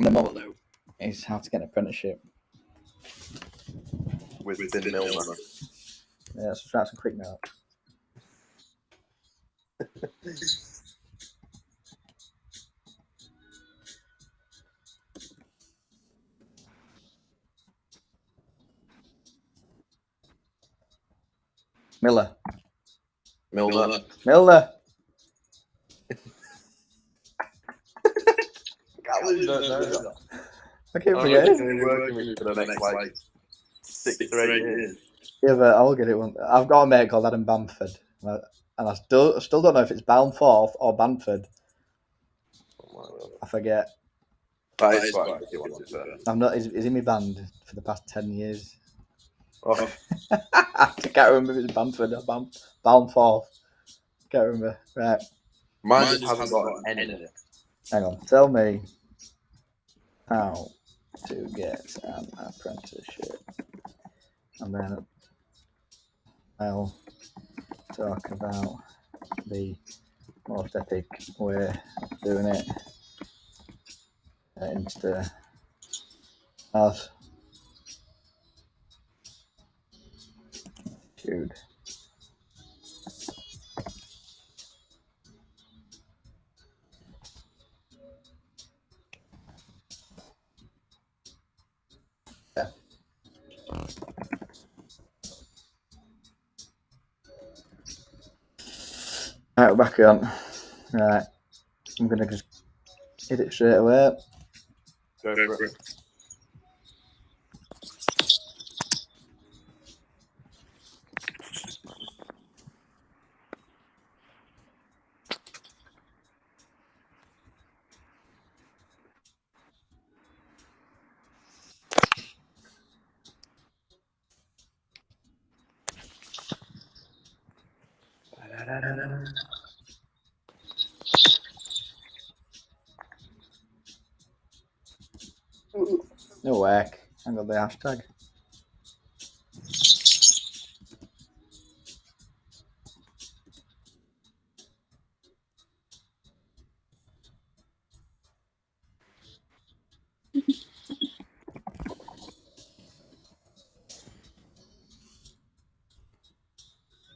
And the motto is how to get an apprenticeship. With Finn Milner. Yeah, let's just write some quick notes. Milner. I keep forgetting. Working with you for the next like 6 or 8 years. Yeah, but I will get it one. I've got a mate called Adam Bamford, and I still don't know if it's Balmforth or Bamford. I forget. That is quite if you want to. I'm not. He's in my band for the past 10 years. Oh. I can't remember if it's Bamford or Balmforth. Can't remember. Right. Mine just hasn't got an N in it. Hang on. Tell me how to get an apprenticeship, and then I'll talk about the most epic way of doing it. Insta as dude. Yeah. Right, we're back on. Right. I'm gonna just hit it straight away. Go for it. No work. I got the hashtag.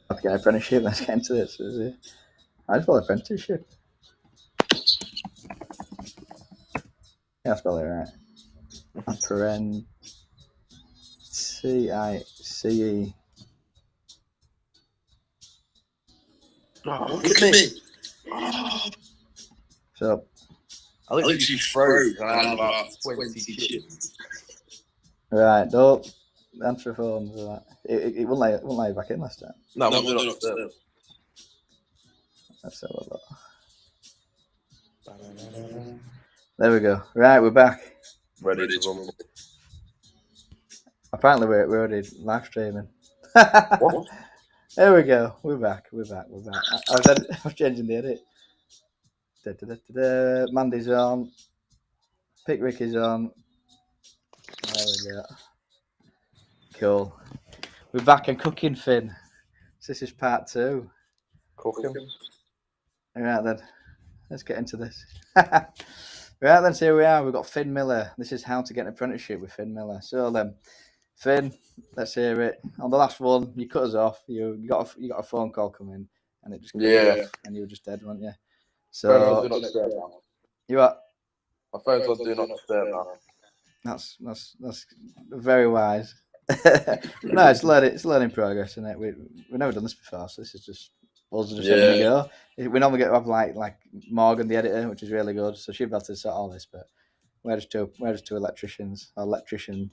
I've got an apprenticeship. Let's get into this. I spell apprenticeship. Yeah, I spell it right. C-I-C-E. Oh, look at me. So, I literally froze and I had about 20 chips. right, don't answer phones. It won't let you back in last time. No, we're not upstairs. Let's have a look. There we go. Right, we're back. Ready to rumble. Apparently, we're already live streaming. What? There we go. We're back. I was changing the edit. Mandy's on. Pickwick is on. There we go. Cool. We're back and cooking, Finn. So this is part 2. Cooking. Right then. Let's get into this. Right then, so here we are. We've got Finn Miller. This is how to get an apprenticeship with Finn Miller. So then, Finn, let's hear it. On the last one, you cut us off. You got a phone call coming, and it just cut you off, and you were just dead, weren't you? So you what? My phone's on do not disturb now. That's very wise. No, it's learning progress, isn't it? We've never done this before, so this is just us just having a go. We normally get to have like Morgan, the editor, which is really good. So she'll be able to sort all this, but we're just two electricians, or electrician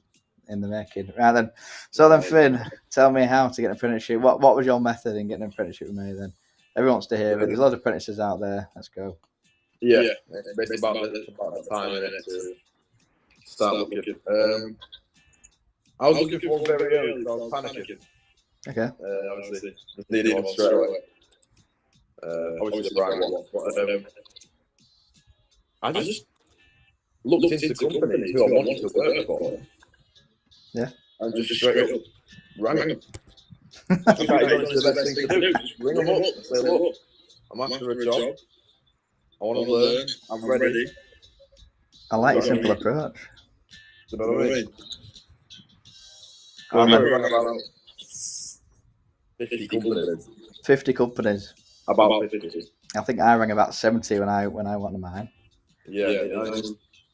in the making. Right then. So then, Finn, tell me how to get an apprenticeship. What was your method in getting an apprenticeship with me? Then everyone wants to hear it. There's a lot of apprentices out there. Let's go. Yeah. It's basically about the time in it to start looking. I was looking for one very early because I was panicking. Okay. Obviously, just needed one straight away. Obviously the right one. I just looked into companies who I wanted to work for. Yeah. And just straight up rang them. I think that's the best thing to do. Just ring them up and say, look, I'm after a job. I want to learn. I'm ready. I like your simple approach. You know what I mean? Go on, I then. rang about 50 companies. 50 companies. About 50. I think I rang about 70 when I went to mine. Yeah.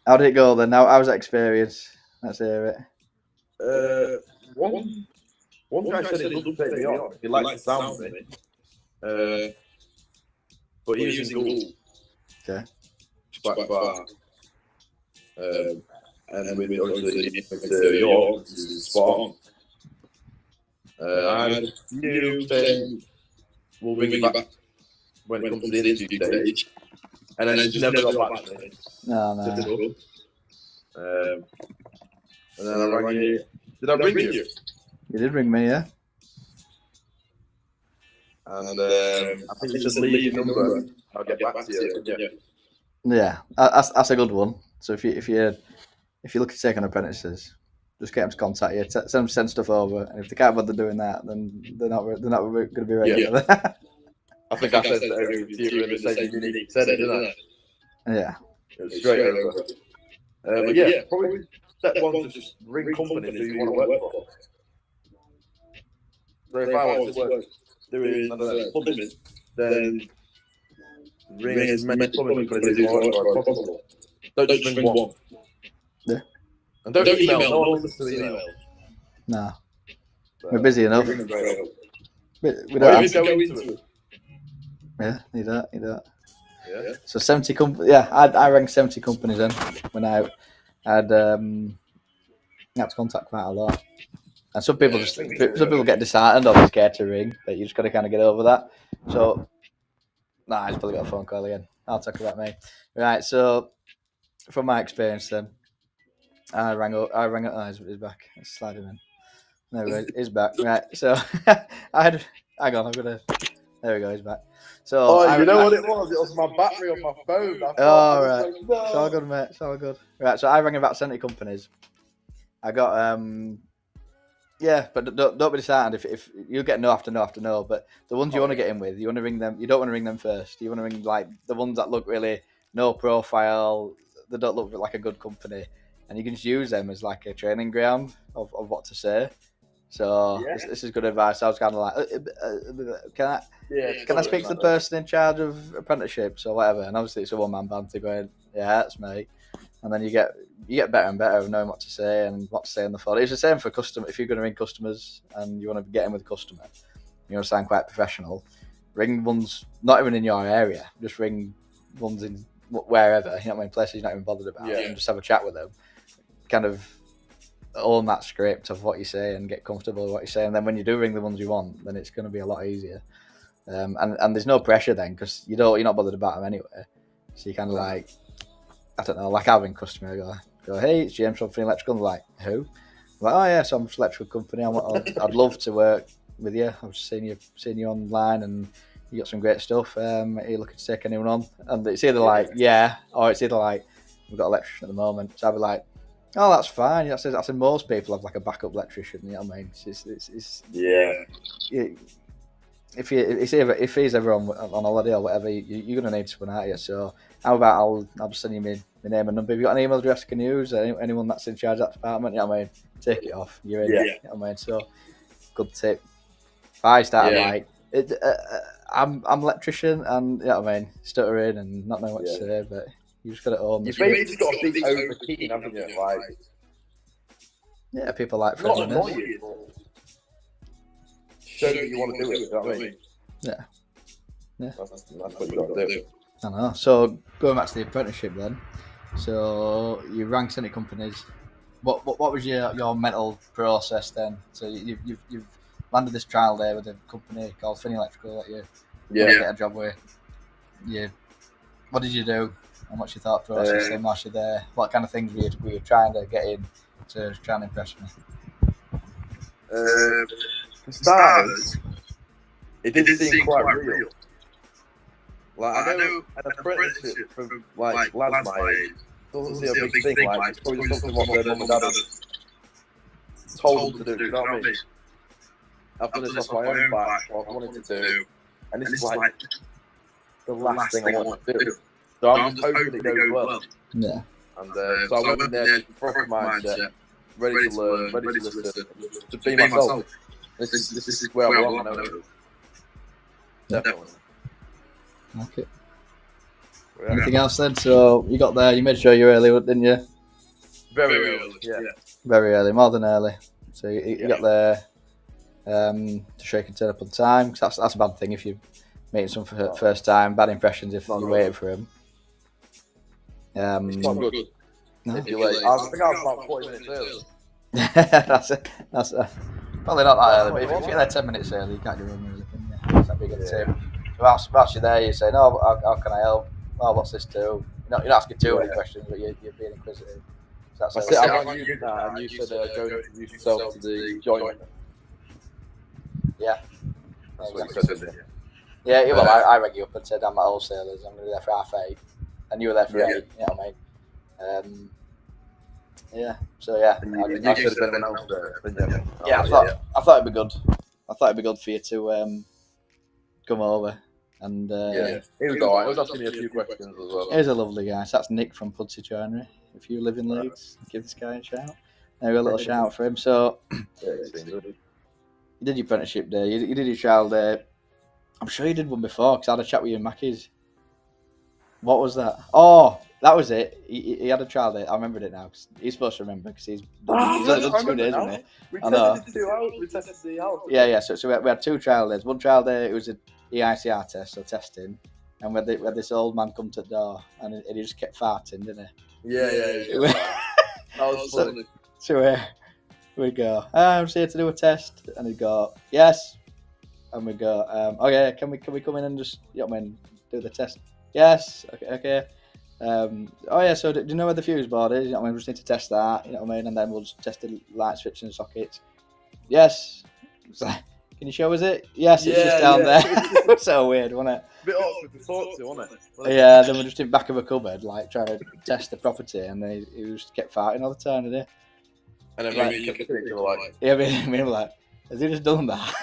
How did it go then? How was that experience? Let's hear it. One guy said he'd love to take me on. He likes the sound of me. But he was in Gould. Okay. It's quite far. And with obviously to York, this is spot on. I had a few saying we'll ring you back when it comes to the interview stage, and then just never got back to me. No. And then I rang you. Did I ring you? You did ring me, yeah? And I think you said leave your number. I'll get back to you. Yeah, that's a good one. So if you're looking to take on apprentices, just get them to contact you. Send stuff over, and if they can't bother doing that, then they're not going to be ready. Yeah. I think I said that over to you in the same unique setting, didn't I? Yeah. It was straight over. But yeah, probably step one to just ring companies who you want to work for. So if I want to work doing plumbing, then ring as many plumbing companies as you want as possible. Don't just ring one. Yeah. And don't email. No one listens to the email. No. We're busy enough. We don't go into it. Yeah, you don't. Yeah. So 70 companies. Yeah, I ranked 70 companies in when I had to contact quite a lot. And some people get disheartened or they're scared to ring, but you just got to kind of get over that. So, I just probably got a phone call again. I'll talk about me. Right. So, from my experience, then I rang up. Oh, he's back. Let's slide him in. There we go. He's back. Right. So, hang on. There we go. He's back. So, what it was? It was my battery on my phone. Right. No. It's all good, mate. It's all good. Right. So I rang about 70 companies. I got yeah, but don't be disheartened if you get no after no. But the ones you want to get in with, you want to ring them. You don't want to ring them first. You want to ring like the ones that look really no profile. They don't look like a good company, and you can just use them as like a training ground of what to say. So this is good advice. I was kind of like, can I speak to the person in charge of apprenticeships or whatever? And obviously it's a one-man band to going, yeah, that's me. And then you get better and better of knowing what to say and what to say on the phone. It's the same for customer. If you're going to ring customers and you want to get in with a customer, you want to sound quite professional. Ring ones not even in your area. Just ring ones in wherever. You know what I mean? Places you're not even bothered about, and just have a chat with them. Kind of own that script of what you say and get comfortable with what you say. And then when you do ring the ones you want, then it's going to be a lot easier. And there's no pressure then because you're not bothered about them anyway. So you kind of like, I don't know, like having customer go, hey, it's James from Finney Electrical. I'm like, who? I'm like, oh yeah, so I'm an electrical company. I'd love to work with you. I've seen you online and you got some great stuff. Are you looking to take anyone on? And it's either like, yeah, or it's either like, we've got an electrician at the moment. So I'd be like, oh, that's fine. I said most people have like a backup electrician. You know what I mean? It's if he's ever on holiday or whatever, you're gonna need someone, aren't you? So how about I'll just send you my name and number. If you got an email address I can use, anyone that's in charge of that department, you know what I mean? Take it off. You're in. You know what I mean? So good tip. If I started like I'm electrician and you know what I mean, stuttering and not knowing what to say, but you just got to own. You've basically got to be over keen, haven't you? Like, yeah, people like not friendliness. annoy you, but show that you want to do it. You know what I mean? Yeah. That's what you got to do. I know. So going back to the apprenticeship then. So you rang 70 companies. What was your mental process then? So you've landed this trial day with a company called Finney Electrical that you get a job with. What did you do? And what's your thought process then whilst you're there? What kind of things were you trying to get in to try and impress me? For starters, it did seem quite real. Like, I know an apprenticeship for like lads my age doesn't see a big thing. Like, it's probably something what their mum and dad have told them to do. You know what I mean? I've done this off my own back, what I've wanted to do, and this is like the last thing I want to do. So I'm just hoping it goes well. Yeah. And so I went in there with a proper mindset, ready to learn, ready to listen, to be myself. This is where I belong. I know it. Definitely. Okay. Yeah. Anything else then? So you got there, you made sure you're early, didn't you? Very early, yeah. Very early, more than early. So you got there to show you can turn up on time. Cause that's a bad thing if you're meeting someone for the first time. Bad impressions if you're waiting for him. It's not good. No? If you're late. I think I was about 40 minutes early. that's probably not that early, but if you're there 10 minutes early, you can't get in really, can you? That'd be a good tip. Whilst you're there, you say, no, how can I help? Oh, what's this do? You're not asking too many questions, but you're being inquisitive. So that's it. I rang you, didn't I? And you said, go and introduce yourself to the joiner. Yeah. That's what you said, didn't you? Yeah, well, I rang you up and said, I'm at wholesalers, I'm going to be there for 8:30. And you were there for 8, you know what I mean? Yeah, so yeah. You said if anyone else there, didn't you? Yeah, I thought it'd be good. I thought it'd be good for you to come over. And it was alright. He was asking me a few questions as well. He's a lovely guy. So that's Nick from Pudsey Joinery. If you live in Leeds, give this guy a shout. There a little shout for him. So you did your apprenticeship day. You did your trial day. I'm sure you did one before because I had a chat with you in Mackie's. What was that? Oh, that was it. He had a trial day. I remembered it now because he's supposed to remember because he's only done 2 days, hasn't he? I know. We tested the house. Yeah. So we had 2 trial days. One trial day, it was a EICR test, so testing. And we had this old man come to the door and he just kept farting, didn't he? Yeah. That was funny. So we'd go, I'm just here to do a test. And he'd go, yes. And we'd go, okay, can we come in and just, you know what I mean, do the test? Yes, okay. Oh yeah, so do you know where the fuse board is? You know what I mean, we just need to test that, you know what I mean? And then we'll just test the light switch and sockets. Yes. It's like, can you show us it? Yes, it's just down there. So weird, wasn't it? A bit awkward to talk to, wasn't it? Yeah, then we're just in the back of a cupboard, like trying to test the property, and he just kept farting all the time, didn't he? And then you kept thinking, like, yeah, we were like, has he just done that?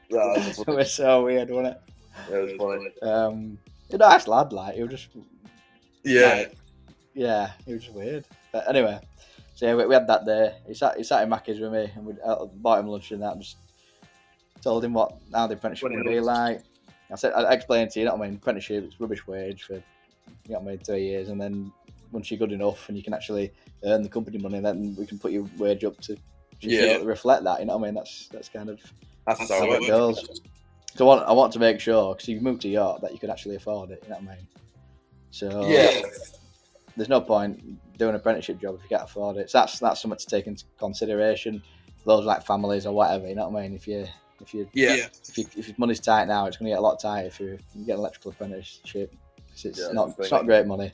Yeah, it was so weird, wasn't it? Yeah, it was funny. He's a nice lad, like, he was just. Yeah. Yeah, he was just weird. But anyway, so yeah, we had that day. He sat in Mackie's with me, and we bought him lunch and that, and just told him how the apprenticeship would be like. I explained to you, know what I mean, apprenticeship, it's rubbish wage for, you know what I mean, 3 years, and then once you're good enough and you can actually earn the company money, then we can put your wage up to reflect that, you know what I mean? That's kind of that's how it goes. So I want to make sure, because you've moved to York, that you can actually afford it, you know what I mean? So there's no point doing an apprenticeship job if you can't afford it. So that's something to take into consideration. Those like families or whatever, you know what I mean? If your money's tight now, it's going to get a lot tighter if you get an electrical apprenticeship. It's not great money,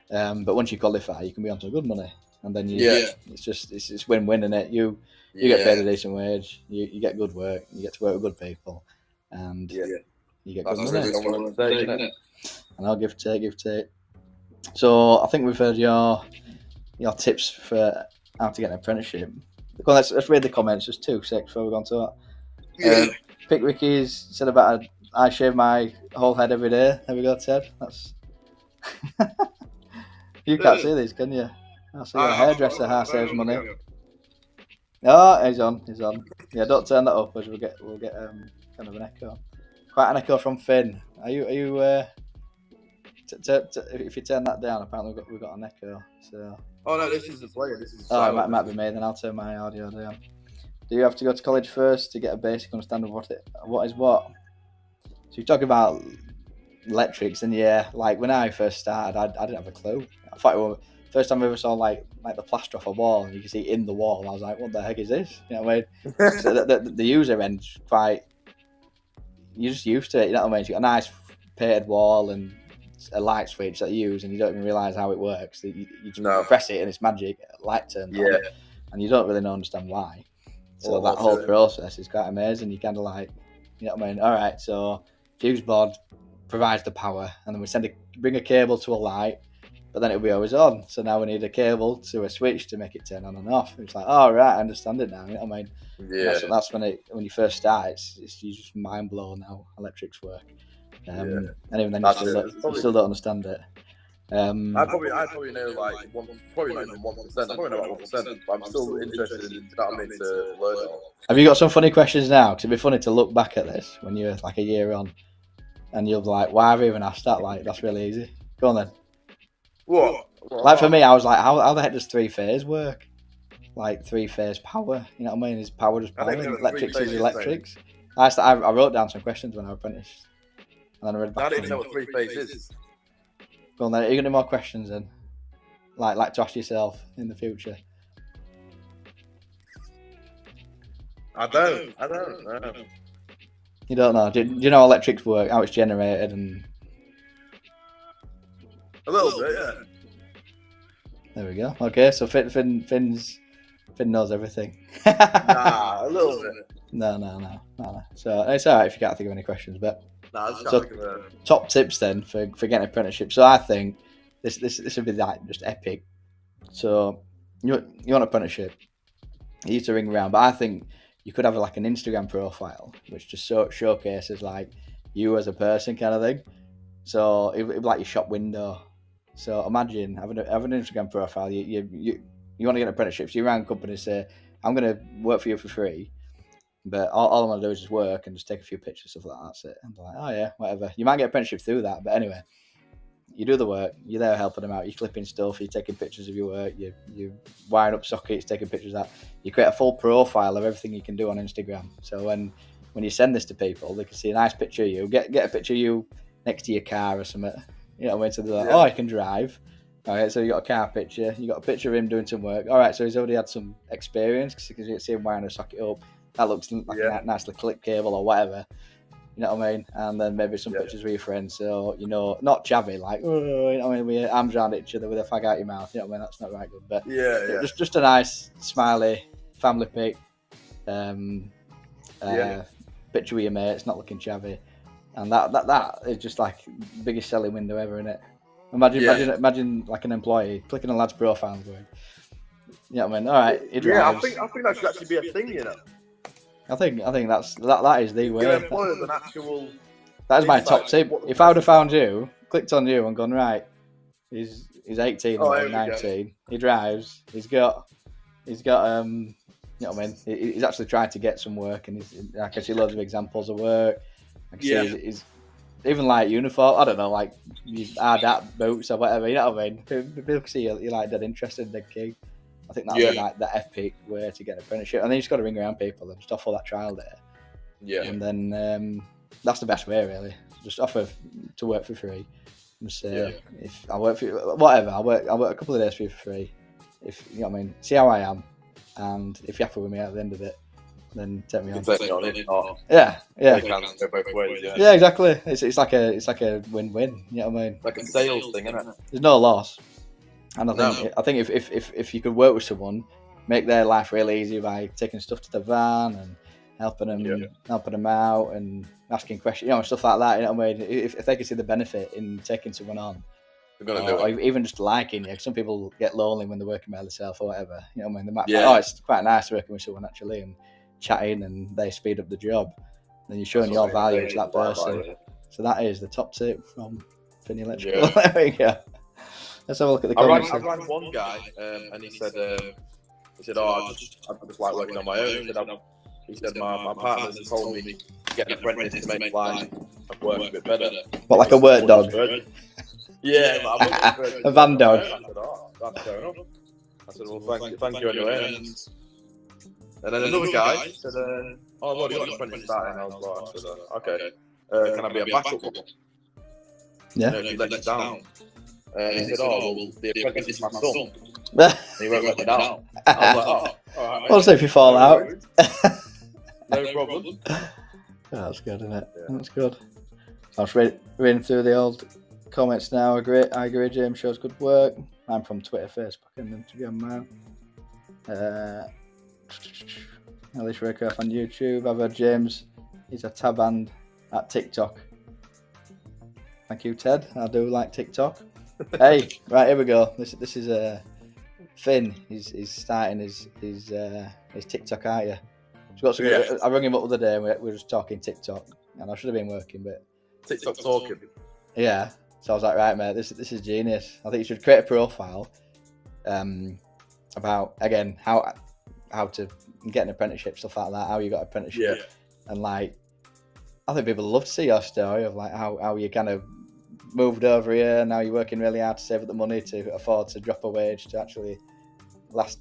but once you qualify, you can be on to good money, and then it's win-win, isn't it? You get paid a decent wage, you get good work, you get to work with good people, and you get good money. And I'll give take. So I think we've heard your tips for how to get an apprenticeship. Well, let's read the comments. Just 2 seconds before we go on to that. Pick Ricky's said about I shave my whole head every day. There we go, Ted. That's you can't see these, can you? I see your hairdresser how saves money. Oh, he's on. Yeah, don't turn that up, as we'll get kind of an echo. Quite an echo from Finn. Are you? If you turn that down, apparently we've got an echo. So. Oh no, this is the player. This is. Oh, it might be me. Then I'll turn my audio down. Do you have to go to college first to get a basic understanding of what is what? So you're talking about electrics, and like when I first started, I didn't have a clue. I thought it was first time I ever saw like the plaster off a wall, and you can see in the wall. And I was like, what the heck is this? You know what I mean? So the user end's quite. You're just used to it. You know what I mean? So you got a nice painted wall and a light switch that you use, and you don't even realise how it works. You just press it and it's magic. Light turns on, and you don't really understand why. So that whole process is quite amazing. You kind of like, you know what I mean? All right, so fuse board provides the power, and then we bring a cable to a light, but then it'll be always on. So now we need a cable to a switch to make it turn on and off. It's like, oh right, I understand it now. You know what I mean? Yeah. That's when you first start. It's you just mind blown how electrics work. And even then, you still don't understand it. I probably know like probably not even 1%. I probably know about 1%, but I'm still interested in, you know what I mean, to learn it all. Have you got some funny questions now? Because it'd be funny to look back at this when you're like a year on, and you'll be like, "Why have I even asked that? Like, that's really easy." Go on then. What? Like for me, I was like, "How the heck does 3-phase work? Like 3-phase power? You know what I mean? Is power just power? Electrics is electrics." I wrote down some questions when I was apprenticed, and then I read back. I didn't know what 3-phase is. Go on then. Are you gonna do more questions then? Like to ask yourself in the future. I don't know. You don't know? Do you know how electrics work? How it's generated and A little bit, yeah. there we go. Okay, so Finn knows everything. Nah, a little bit. No. So it's alright if you can't think of any questions, but So, top tips then for getting an apprenticeship. So I think this would be like just epic. So you want an apprenticeship, you need to ring around, but I think you could have like an Instagram profile which just showcases like you as a person kind of thing. So it'd be like your shop window. So imagine having an Instagram profile. You want to get an apprenticeship. So you ring companies, say, "I'm going to work for you for free, but all I want to do is just work and just take a few pictures, stuff like that. That's it." And they're like, "Oh yeah, whatever." You might get an apprenticeship through that, but anyway, you do the work. You're there helping them out. You're clipping stuff. You're taking pictures of your work. You wiring up sockets, taking pictures of that. You create a full profile of everything you can do on Instagram. So when you send this to people, they can see a nice picture of you. Get a picture of you next to your car or something. You know what I mean? So they're like, "Oh, I can drive." All right, so you got a car picture. You got a picture of him doing some work. All right, so he's already had some experience because you can see him wiring a socket up. That looks like a nicely clipped cable or whatever. You know what I mean? And then maybe some pictures with your friends. So, not chavvy, like, oh, you know what I mean, with your arms around each other with a fag out your mouth. You know what I mean? That's not right good. But just a nice, smiley family pic. Picture with your mates, not looking chavvy. And that is just like the biggest selling window ever, isn't it? Imagine like an employee clicking a lad's profile and going, you know what I mean? All right, he drives. I think that should actually be a thing, you know. I think that is the way. An actual. That is my top tip. If I would have found you, clicked on you, and gone right, he's 18 or 19. He drives. He's got you know what I mean. He's actually trying to get some work, and I can see loads of examples of work. I can see he's even like uniform. I don't know, like hard hat boots or whatever. You know what I mean? People see you're like dead interested, dead keen. I think that would be like the epic way to get an apprenticeship. And then you just got to ring around people and just offer that trial day. Yeah. And then that's the best way, really. Just offer to work for free. And say, if I work for you, whatever, I'll work a couple of days for you for free. If you know what I mean, see how I am, and if you're happy with me at the end of it, then take me on. Yeah. Yeah, exactly. It's like a win-win. You know what I mean? Like a sales thing, isn't it? There's no loss. And I think if you could work with someone, make their life really easy by taking stuff to the van and helping them out and asking questions, stuff like that. You know what I mean? If they can see the benefit in taking someone on, or even just liking you. Some people get lonely when they're working by themselves or whatever. You know what I mean? They might find, it's quite nice working with someone actually and chatting, and they speed up the job. Then you're showing your value to that person. So that is the top tip from Finney Electrical. There we go. Let's have a look at the comments. I rang one guy, and he said, "Oh, I just like working on my own." He said, "My partner's told me to get an apprentice to make life and work a bit better." What, like a work dog? Yeah, a van dog. I said, "Oh, that's fair enough." I said, "Well, thank you anyway." And then another guy said, "Oh, I've already got an apprentice starting." I was like, "Okay, can I be a backup one?" Yeah. If you let it down. He said, "Oh, well, the apprentice is my son." And he won't let me down. I was like, "Oh, all right." Well, so if you fall out. No problem. That's good, isn't it? Yeah. That's good. I was reading through the old comments now. I agree, James shows good work. I'm from Twitter, Facebook, and Instagram, man. Alice Raycroft on YouTube. I've heard James. He's a tab hand at TikTok. Thank you, Ted. I do like TikTok. Hey, right, here we go. This is Finn. He's starting his TikTok, aren't you? I rang him up the other day and we were just talking TikTok, and I should have been working, but TikTok talking. Yeah, So I was like, right, mate, this is genius. I think you should create a profile about, again, how to get an apprenticeship, stuff like that, how you got an apprenticeship. And like, I think people love to see your story of like how you kind of moved over here, and now you're working really hard to save up the money to afford to drop a wage to actually last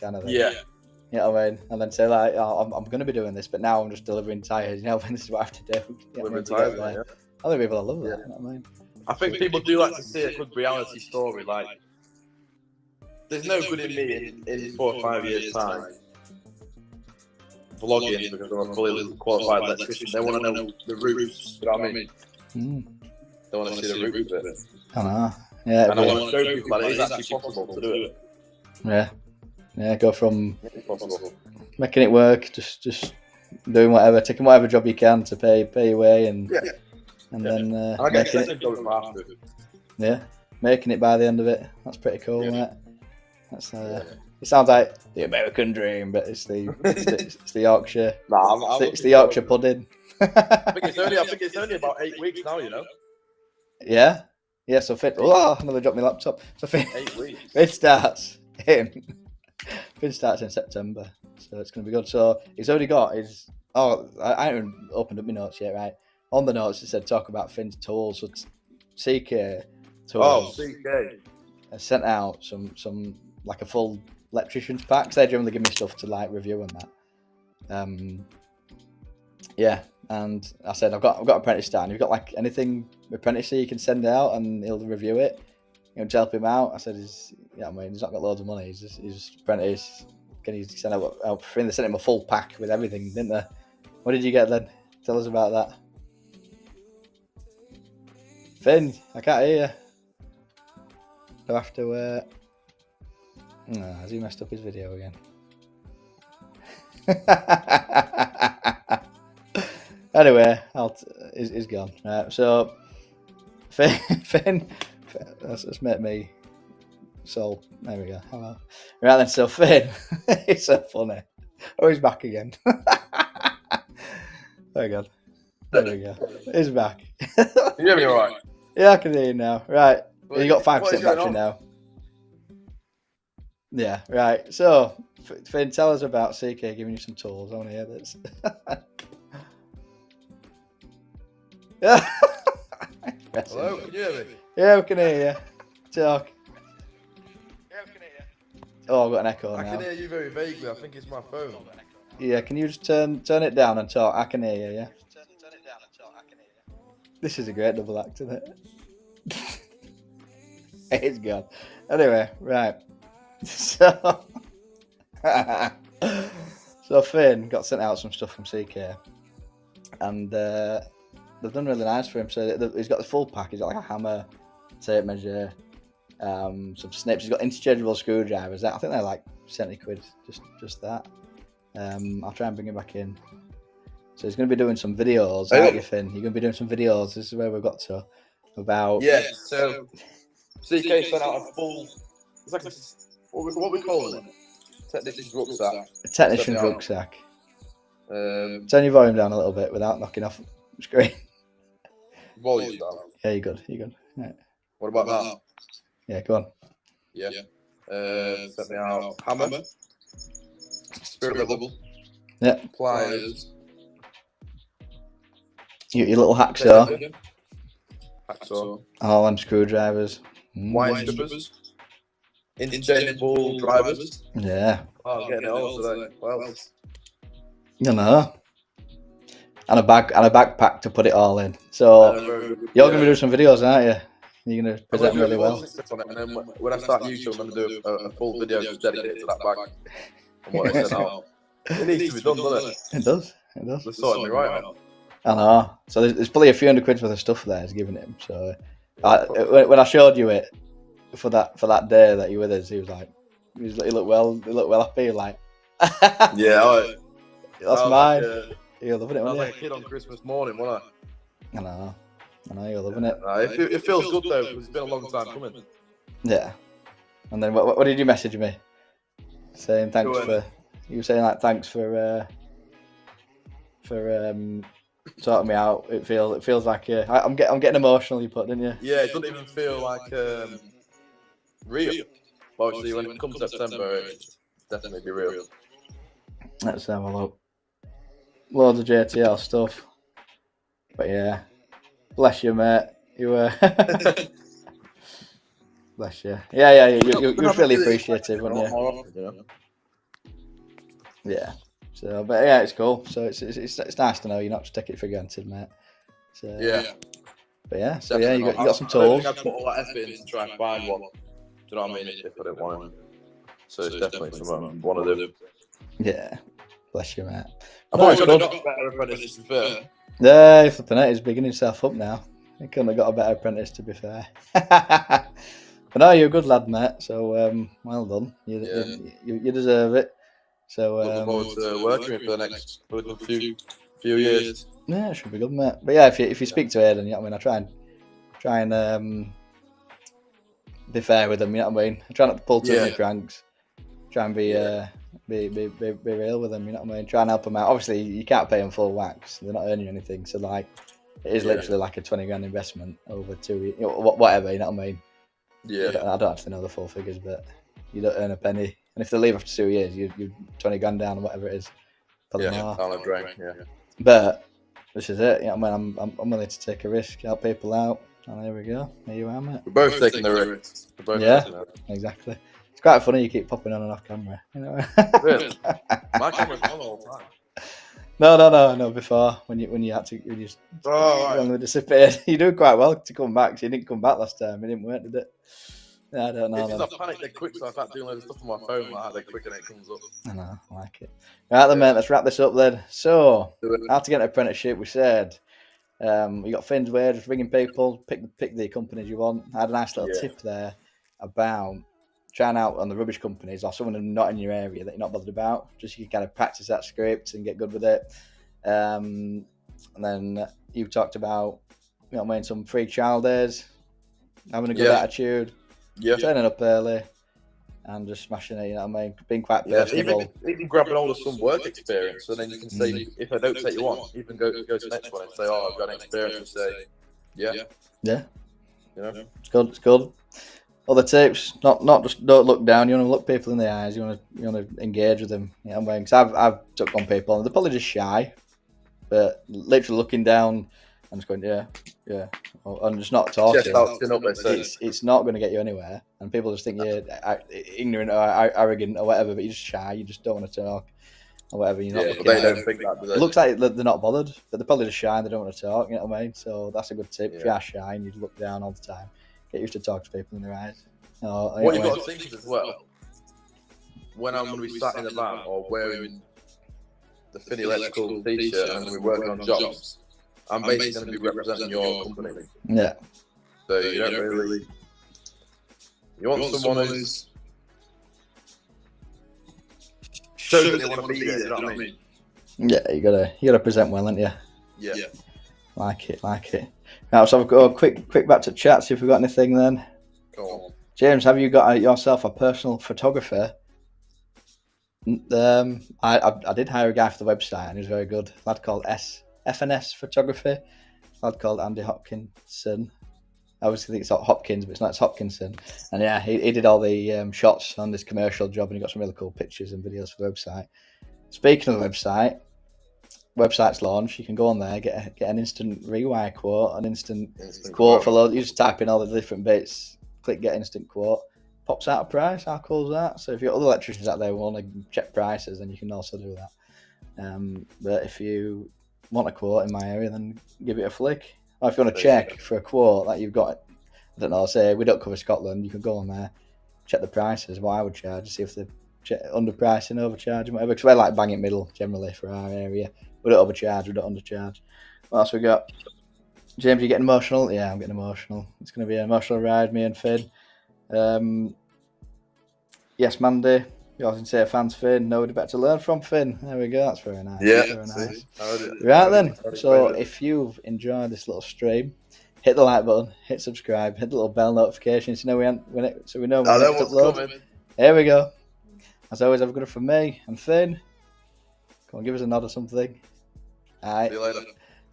kind of thing. Yeah. You know what I mean? And then say like, oh, I'm going to be doing this, but now I'm just delivering tyres. You know, this is what I have to do. You know what I mean, to get there. I think people love that. You know what I mean? I think people do like to see a good reality story. Like, there's no good in me in 4 or 5 years' time vlogging because I'm a fully qualified electrician. They want to know the roots. You know what I mean? They want to see the roots of it. I know. Yeah. And I want to show people that it is actually possible to do it. Yeah. Yeah. Go from making it work, just doing whatever, taking whatever job you can to pay your way, and then making it. Yeah. Making it by the end of it. That's pretty cool, mate. That's it sounds like the American dream, but it's the Yorkshire. It's the Yorkshire pudding. I think it's only about 8 weeks now, you know. Yeah. Yeah. So Finn. Oh, another dropped my laptop. So Finn. 8 weeks. Finn starts in September, so it's going to be good. So he's already got his. Oh, I haven't opened up my notes yet. Right on the notes, it said talk about Finn's tools. So CK tools. Oh, CK. I sent out some like a full electrician's pack. Cause they generally give me stuff to like review and that. Yeah, and I said I've got apprentice starting. You've got like anything apprentice you can send out, and he'll review it. You know, to help him out. I said he's not got loads of money. He's just apprentice. Can you send out? They sent him a full pack with everything, didn't they? What did you get then? Tell us about that. Finn, I can't hear you. Do I have to? No, has he messed up his video again? Anyway, he's gone. Right, so Finn, let's make me. So there we go. Hello. Right then, so Finn, it's so funny. Oh, he's back again. There we go. There we go. He's back. Can you hear me all right? Yeah, I can hear you now. Right. You got 5% battery now. Yeah, right. So, Finn, tell us about CK giving you some tools. I want to hear this. Yeah. Hello, can you hear me? Yeah, we can hear you. Talk. Yeah, we can hear you. Oh, I've got an echo now. I can hear you very vaguely. I think it's my phone. Yeah, can you just turn it down and talk? I can hear you, yeah? Turn it down and talk. I can hear you. This is a great double act, isn't it? It's gone. Anyway, right. So Finn got sent out some stuff from CK, and they've done really nice for him. So he's got the full pack. He's got like a hammer, tape measure, some snips. He's got interchangeable screwdrivers. I think they're like 70 quid, just that. I'll try and bring him back in. So he's going to be doing some videos, aren't you, Finn? You're going to be doing some videos. This is where we've got to. About... Yeah, so CK sent out a full... It's like what we call it? Technician's rucksack. A technician's rucksack. Turn your volume down a little bit without knocking off the screen. Volume down. Yeah, you're good. Right. What about that? Yeah, go on. Yeah. Sent me out hammer. Spirit level. Yeah. Pliers. Your little hacksaw. Hacksaw. All them screwdrivers. Wire strippers. Interchangeable drivers. Yeah. Oh, getting it all today. What else? You know. And a backpack to put it all in. So you're going to do some videos, aren't you? You're going to present really well. And then when I start YouTube, I'm going to do a full video just dedicated to that bag. And what I sent out. It needs to be done, doesn't it? It does. They're sorting me right out. I know. So there's probably a few hundred quid worth of stuff there he's giving him. So when I showed you it for that day that you were with us, he looked well happy. Like, yeah, that's mine. You're loving it, I was weren't like a kid on Christmas morning, wasn't I know, you're loving it. It feels good though, because it's been a long time coming. Yeah. And then what did you message me? Saying thanks for... You were saying like thanks for sorting me out. It feels like I'm getting emotional. You put, didn't you? Yeah, it doesn't even feel like real. But obviously, when it comes September, it's definitely be real. Let's have a look. Loads of JTL stuff. But yeah, bless you, mate. You bless you. Yeah. You're really appreciative, weren't you? Yeah. So, but yeah, it's cool. So it's nice to know you're not just taking it for granted, mate. So, yeah. But yeah, so yeah, you got some tools. I don't think I'd put all that effort in to try and find one. Do you know what I mean? If I didn't want one. So it's definitely something I want to do. Yeah. Bless you, mate. I thought you got a better apprentice, to be fair. Yeah, flipping it. He's bigging himself up now. He couldn't have got a better apprentice, to be fair. But no, you're a good lad, mate. So well done. You deserve it. So looking forward to working with you for the next few years. Yeah, it should be good, mate. But yeah, if you speak to Aidan, you know what I mean. I try and be fair with them. You know what I mean. I try not to pull too many pranks. Try and be real with them. You know what I mean. Try and help them out. Obviously, you can't pay them full wax. They're not earning anything. So like, it is literally like a 20 grand investment over 2 years. You know, whatever. You know what I mean. Yeah. I don't actually know the full figures, but you don't earn a penny. And if they leave after 2 years, you're 20 grand down or whatever it is. On a drain. Yeah. But this is it. You know what I mean. I'm willing to take a risk, help people out. And there we go. There you are, mate. We're both taking the risk. Exactly. It's quite funny you keep popping on and off camera. You know. Really? My camera's on all the time. No. Before when you had to, you just disappeared. You do quite well to come back. So you didn't come back last time. It didn't work, did it? No, I don't know. It's just I panicked dead quick, so I started doing loads of stuff on my phone like that quick and it comes up. I know, I like it. Right then, mate, let's wrap this up then. So, how to get an apprenticeship, we said. You got Finn's way, just ringing people, pick the companies you want. I had a nice little tip there about trying out on the rubbish companies or someone not in your area that you're not bothered about. Just you can kind of practice that script and get good with it. And then you talked about, you know what I mean, some free trial days, having a good attitude, turning up early, and just smashing it. You know what I mean, being quite personable. Even grabbing hold of some work experience, so then you can say, if I don't take you on, you can go to the next one and say, "Oh, I've got an experience," and say, "Yeah." You know, it's good. Other tips: not just don't look down. You want to look people in the eyes. You want to engage with them. You know what I mean? Because I've took on people and they're probably just shy, but literally looking down and just going, yeah, and just not talking. It's not going to get you anywhere, and people just think you're ignorant or arrogant or whatever. But you're just shy. You just don't want to talk or whatever. You're not. But they don't think that. It looks like they're not bothered, but they're probably just shy and they don't want to talk. You know what I mean? So that's a good tip. If you are shy and you look down all the time, get used to talk to people in their eyes. What you've got to think is as well, when I'm going to be sat in the van or wearing the Finney Electrical t-shirt and we're working on jobs, I'm basically going to be representing your company. Yeah. So you don't really... You want someone who's... shows that they want to be there, you know what I mean? Yeah, you gotta present well, haven't you? Yeah. Like it. Now, so I've got a quick back to chat, see if we've got anything then. Go on. James, have you got yourself a personal photographer? I did hire a guy for the website and he was very good. A lad called FNS Photography. A lad called Andy Hopkinson. I obviously think it's Hopkins, but it's Hopkinson. And yeah, he did all the shots on this commercial job and he got some really cool pictures and videos for the website. Speaking of the website's launch, you can go on there, get an instant rewire quote, an instant quote for loads. You just type in all the different bits, click get instant quote, pops out a price. How cool is that? So if you've got other electricians out there who want to check prices, then you can also do that. But if you want a quote in my area, then give it a flick. Or if you want to check for a quote that you've got, I don't know, say we don't cover Scotland, you can go on there, check the prices, what I would charge, see if they're underpricing, overcharging, whatever. Because we're like bang it middle generally for our area. We don't overcharge, we don't undercharge. What else we got? James, you getting emotional? Yeah, I'm getting emotional. It's going to be an emotional ride, me and Finn. Yes, Mandy. You often say fans Finn. Nobody better to learn from Finn. There we go. That's very nice. Yeah. Very nice. Right then. So if you've enjoyed this little stream, hit the like button, hit subscribe, hit the little bell notification so we know when it's uploaded. Here we go. As always, have a good one from me and Finn. Come on, give us a nod or something. All right. See you later.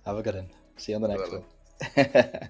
Have a good one. See you on the next Whatever. one.